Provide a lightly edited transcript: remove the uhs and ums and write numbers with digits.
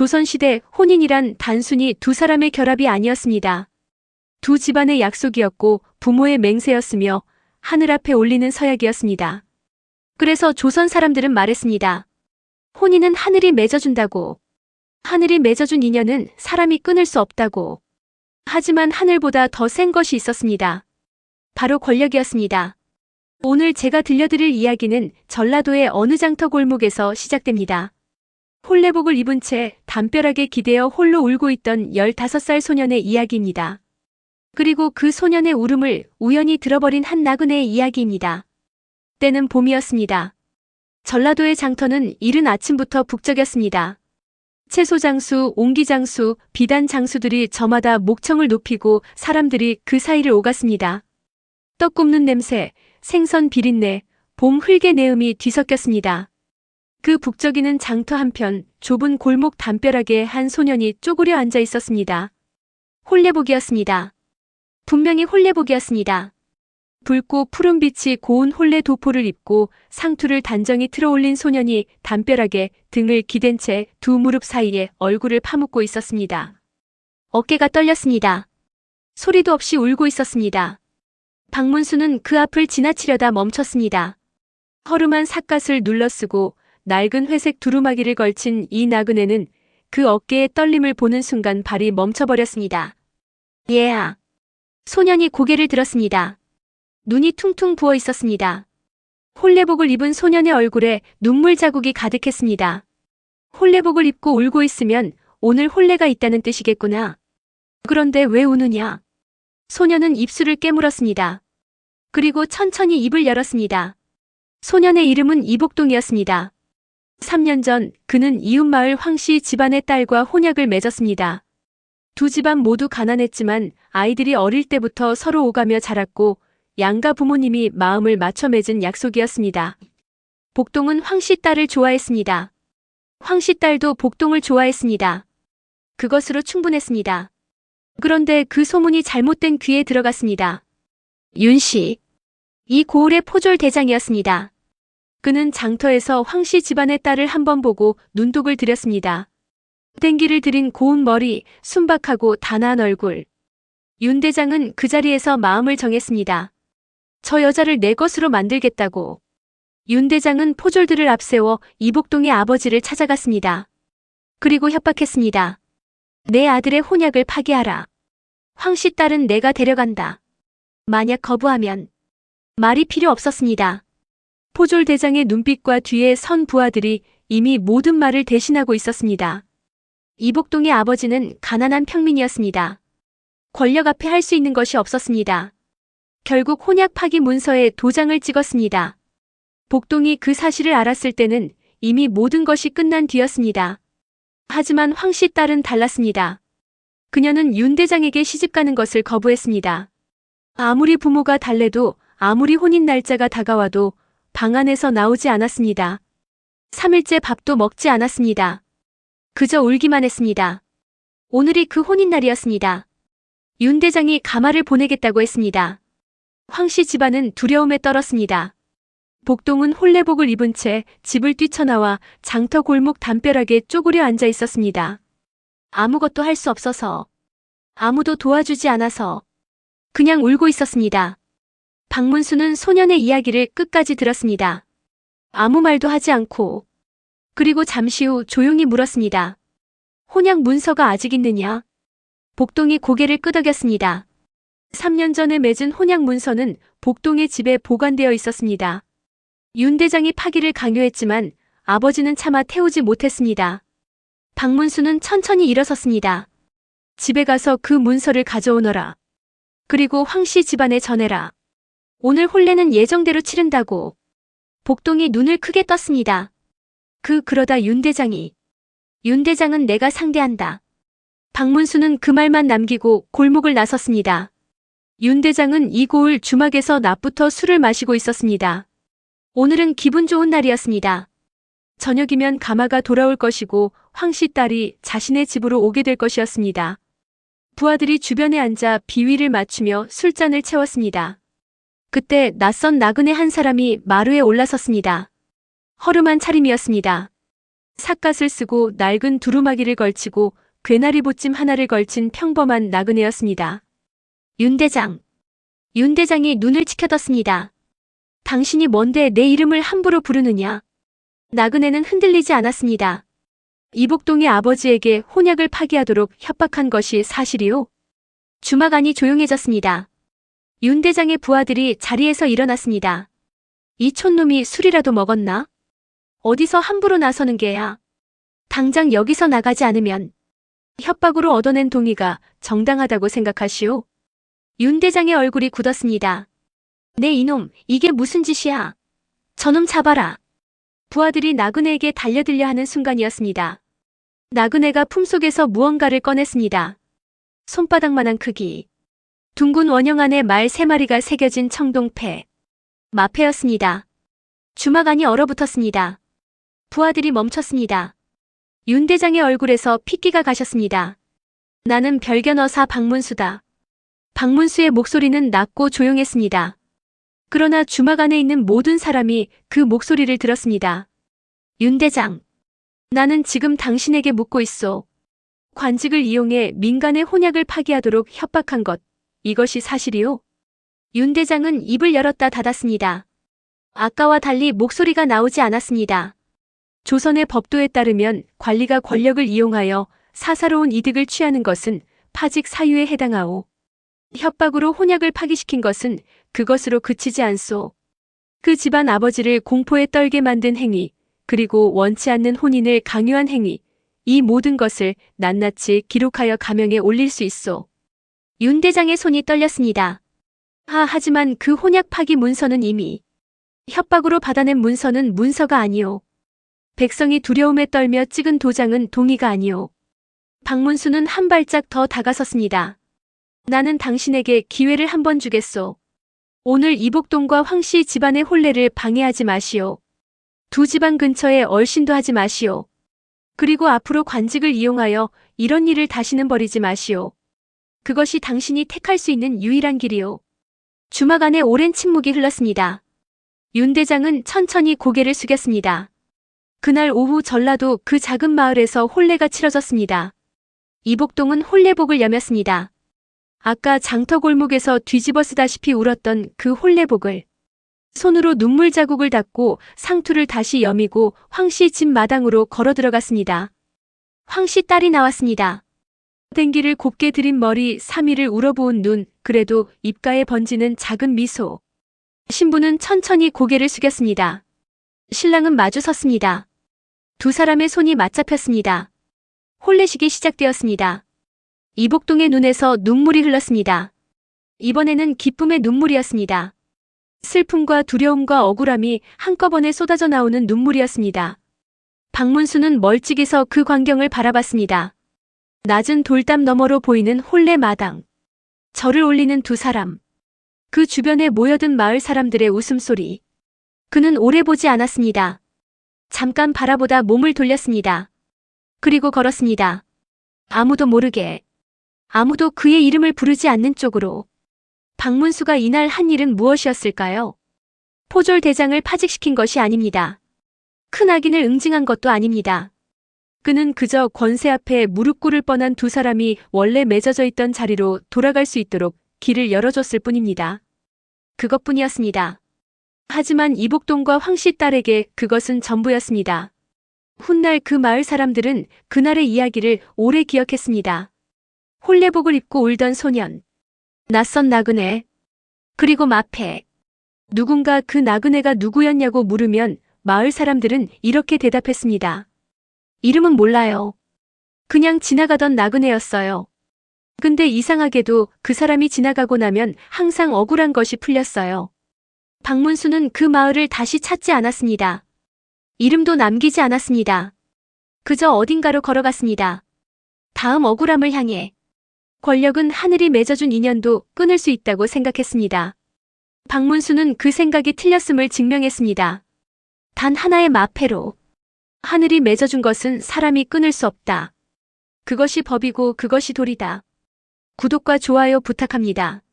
조선시대 혼인이란 단순히 두 사람의 결합이 아니었습니다. 두 집안의 약속이었고 부모의 맹세였으며 하늘 앞에 올리는 서약이었습니다. 그래서 조선 사람들은 말했습니다. 혼인은 하늘이 맺어준다고. 하늘이 맺어준 인연은 사람이 끊을 수 없다고. 하지만 하늘보다 더 센 것이 있었습니다. 바로 권력이었습니다. 오늘 제가 들려드릴 이야기는 전라도의 어느 장터 골목에서 시작됩니다. 홀레복을 입은 채 담벼락에 기대어 홀로 울고 있던 15살 소년의 이야기입니다. 그리고 그 소년의 울음을 우연히 들어버린 한 나그네의 이야기입니다. 때는 봄이었습니다. 전라도의 장터는 이른 아침부터 북적였습니다. 채소장수, 옹기장수, 비단장수들이 저마다 목청을 높이고 사람들이 그 사이를 오갔습니다. 떡 굽는 냄새, 생선 비린내, 봄 흙의 내음이 뒤섞였습니다. 그 북적이는 장터 한편 좁은 골목 담벼락에 한 소년이 쪼그려 앉아 있었습니다. 홀레복이었습니다. 분명히 홀레복이었습니다. 붉고 푸른 빛이 고운 홀레 도포를 입고 상투를 단정히 틀어올린 소년이 담벼락에 등을 기댄 채 두 무릎 사이에 얼굴을 파묻고 있었습니다. 어깨가 떨렸습니다. 소리도 없이 울고 있었습니다. 박문수는 그 앞을 지나치려다 멈췄습니다. 허름한 삿갓을 눌러쓰고 낡은 회색 두루마기를 걸친 이 나그네는 그 어깨의 떨림을 보는 순간 발이 멈춰버렸습니다. 얘야. 소년이 고개를 들었습니다. 눈이 퉁퉁 부어 있었습니다. 홀레복을 입은 소년의 얼굴에 눈물 자국이 가득했습니다. 홀레복을 입고 울고 있으면 오늘 혼례가 있다는 뜻이겠구나. 그런데 왜 우느냐? 소년은 입술을 깨물었습니다. 그리고 천천히 입을 열었습니다. 소년의 이름은 이복동이었습니다. 3년 전 그는 이웃마을 황씨 집안의 딸과 혼약을 맺었습니다. 두 집안 모두 가난했지만 아이들이 어릴 때부터 서로 오가며 자랐고 양가 부모님이 마음을 맞춰 맺은 약속이었습니다. 복동은 황씨 딸을 좋아했습니다. 황씨 딸도 복동을 좋아했습니다. 그것으로 충분했습니다. 그런데 그 소문이 잘못된 귀에 들어갔습니다. 윤씨. 이 고을의 포졸 대장이었습니다. 그는 장터에서 황씨 집안의 딸을 한번 보고 눈독을 들였습니다. 땡기를 들인 고운 머리, 순박하고 단아한 얼굴. 윤 대장은 그 자리에서 마음을 정했습니다. 저 여자를 내 것으로 만들겠다고. 윤 대장은 포졸들을 앞세워 이복동의 아버지를 찾아갔습니다. 그리고 협박했습니다. 내 아들의 혼약을 파기하라. 황씨 딸은 내가 데려간다. 만약 거부하면. 말이 필요 없었습니다. 포졸 대장의 눈빛과 뒤에 선 부하들이 이미 모든 말을 대신하고 있었습니다. 이복동의 아버지는 가난한 평민이었습니다. 권력 앞에 할 수 있는 것이 없었습니다. 결국 혼약 파기 문서에 도장을 찍었습니다. 복동이 그 사실을 알았을 때는 이미 모든 것이 끝난 뒤였습니다. 하지만 황씨 딸은 달랐습니다. 그녀는 윤 대장에게 시집가는 것을 거부했습니다. 아무리 부모가 달래도 아무리 혼인 날짜가 다가와도 방 안에서 나오지 않았습니다. 3일째 밥도 먹지 않았습니다. 그저 울기만 했습니다. 오늘이 그 혼인 날이었습니다. 윤 대장이 가마를 보내겠다고 했습니다. 황씨 집안은 두려움에 떨었습니다. 복동은 홀레복을 입은 채 집을 뛰쳐나와 장터 골목 담벼락에 쪼그려 앉아 있었습니다. 아무것도 할 수 없어서, 아무도 도와주지 않아서 그냥 울고 있었습니다. 박문수는 소년의 이야기를 끝까지 들었습니다. 아무 말도 하지 않고. 그리고 잠시 후 조용히 물었습니다. 혼약 문서가 아직 있느냐? 복동이 고개를 끄덕였습니다. 3년 전에 맺은 혼약 문서는 복동의 집에 보관되어 있었습니다. 윤 대장이 파기를 강요했지만 아버지는 차마 태우지 못했습니다. 박문수는 천천히 일어섰습니다. 집에 가서 그 문서를 가져오너라. 그리고 황씨 집안에 전해라. 오늘 혼례는 예정대로 치른다고. 복동이 눈을 크게 떴습니다. 그러다 윤 대장이. 윤 대장은 내가 상대한다. 박문수는 그 말만 남기고 골목을 나섰습니다. 윤 대장은 이 고을 주막에서 낮부터 술을 마시고 있었습니다. 오늘은 기분 좋은 날이었습니다. 저녁이면 가마가 돌아올 것이고 황씨 딸이 자신의 집으로 오게 될 것이었습니다. 부하들이 주변에 앉아 비위를 맞추며 술잔을 채웠습니다. 그때 낯선 나그네 한 사람이 마루에 올라섰습니다. 허름한 차림이었습니다. 삿갓을 쓰고 낡은 두루마기를 걸치고 괴나리 보찜 하나를 걸친 평범한 나그네였습니다. 윤 대장. 윤 대장이 눈을 치켜떴습니다. 당신이 뭔데 내 이름을 함부로 부르느냐? 나그네는 흔들리지 않았습니다. 이복동의 아버지에게 혼약을 파기하도록 협박한 것이 사실이요? 주막 안이 조용해졌습니다. 윤 대장의 부하들이 자리에서 일어났습니다. 이 촌놈이 술이라도 먹었나? 어디서 함부로 나서는 게야? 당장 여기서 나가지 않으면 협박으로 얻어낸 동의가 정당하다고 생각하시오? 윤 대장의 얼굴이 굳었습니다. 네 이놈, 이게 무슨 짓이야? 저놈 잡아라. 부하들이 나그네에게 달려들려 하는 순간이었습니다. 나그네가 품속에서 무언가를 꺼냈습니다. 손바닥만한 크기. 둥근 원형 안에 말 3마리가 새겨진 청동패. 마패였습니다. 주막 안이 얼어붙었습니다. 부하들이 멈췄습니다. 윤 대장의 얼굴에서 핏기가 가셨습니다. 나는 별견어사 박문수다. 박문수의 목소리는 낮고 조용했습니다. 그러나 주막 안에 있는 모든 사람이 그 목소리를 들었습니다. 윤 대장, 나는 지금 당신에게 묻고 있소. 관직을 이용해 민간의 혼약을 파기하도록 협박한 것, 이것이 사실이오? 윤 대장은 입을 열었다 닫았습니다. 아까와 달리 목소리가 나오지 않았습니다. 조선의 법도에 따르면 관리가 권력을 이용하여 사사로운 이득을 취하는 것은 파직 사유에 해당하오. 협박으로 혼약을 파기시킨 것은 그것으로 그치지 않소. 그 집안 아버지를 공포에 떨게 만든 행위, 그리고 원치 않는 혼인을 강요한 행위, 이 모든 것을 낱낱이 기록하여 가명에 올릴 수 있소. 윤 대장의 손이 떨렸습니다. 하지만 그 혼약 파기 문서는 이미 협박으로 받아낸 문서는 문서가 아니오. 백성이 두려움에 떨며 찍은 도장은 동의가 아니오. 박문수는 한 발짝 더 다가섰습니다. 나는 당신에게 기회를 한 번 주겠소. 오늘 이복동과 황씨 집안의 혼례를 방해하지 마시오. 두 집안 근처에 얼씬도 하지 마시오. 그리고 앞으로 관직을 이용하여 이런 일을 다시는 벌이지 마시오. 그것이 당신이 택할 수 있는 유일한 길이오. 주막 안에 오랜 침묵이 흘렀습니다. 윤 대장은 천천히 고개를 숙였습니다. 그날 오후 전라도 그 작은 마을에서 혼례가 치러졌습니다. 이복동은 혼례복을 여몄습니다. 아까 장터골목에서 뒤집어 쓰다시피 울었던 그 혼례복을 손으로 눈물 자국을 닦고 상투를 다시 여미고 황씨 집 마당으로 걸어 들어갔습니다. 황씨 딸이 나왔습니다. 댕기를 곱게 들인 머리, 3일을 우러부은 눈, 그래도 입가에 번지는 작은 미소. 신부는 천천히 고개를 숙였습니다. 신랑은 마주 섰습니다. 두 사람의 손이 맞잡혔습니다. 혼례식이 시작되었습니다. 이복동의 눈에서 눈물이 흘렀습니다. 이번에는 기쁨의 눈물이었습니다. 슬픔과 두려움과 억울함이 한꺼번에 쏟아져 나오는 눈물이었습니다. 박문수는 멀찍이서 그 광경을 바라봤습니다. 낮은 돌담 너머로 보이는 혼례 마당. 절을 올리는 두 사람. 그 주변에 모여든 마을 사람들의 웃음소리. 그는 오래 보지 않았습니다. 잠깐 바라보다 몸을 돌렸습니다. 그리고 걸었습니다. 아무도 모르게. 아무도 그의 이름을 부르지 않는 쪽으로. 박문수가 이날 한 일은 무엇이었을까요? 포졸 대장을 파직시킨 것이 아닙니다. 큰 악인을 응징한 것도 아닙니다. 그는 그저 권세 앞에 무릎 꿇을 뻔한 두 사람이 원래 맺어져 있던 자리로 돌아갈 수 있도록 길을 열어줬을 뿐입니다. 그것뿐이었습니다. 하지만 이복동과 황씨 딸에게 그것은 전부였습니다. 훗날 그 마을 사람들은 그날의 이야기를 오래 기억했습니다. 혼례복을 입고 울던 소년. 낯선 나그네. 그리고 마패. 누군가 그 나그네가 누구였냐고 물으면 마을 사람들은 이렇게 대답했습니다. 이름은 몰라요. 그냥 지나가던 나그네였어요. 근데 이상하게도 그 사람이 지나가고 나면 항상 억울한 것이 풀렸어요. 박문수는 그 마을을 다시 찾지 않았습니다. 이름도 남기지 않았습니다. 그저 어딘가로 걸어갔습니다. 다음 억울함을 향해. 권력은 하늘이 맺어준 인연도 끊을 수 있다고 생각했습니다. 박문수는 그 생각이 틀렸음을 증명했습니다. 단 하나의 마패로. 하늘이 맺어준 것은 사람이 끊을 수 없다. 그것이 법이고 그것이 도리다. 구독과 좋아요 부탁합니다.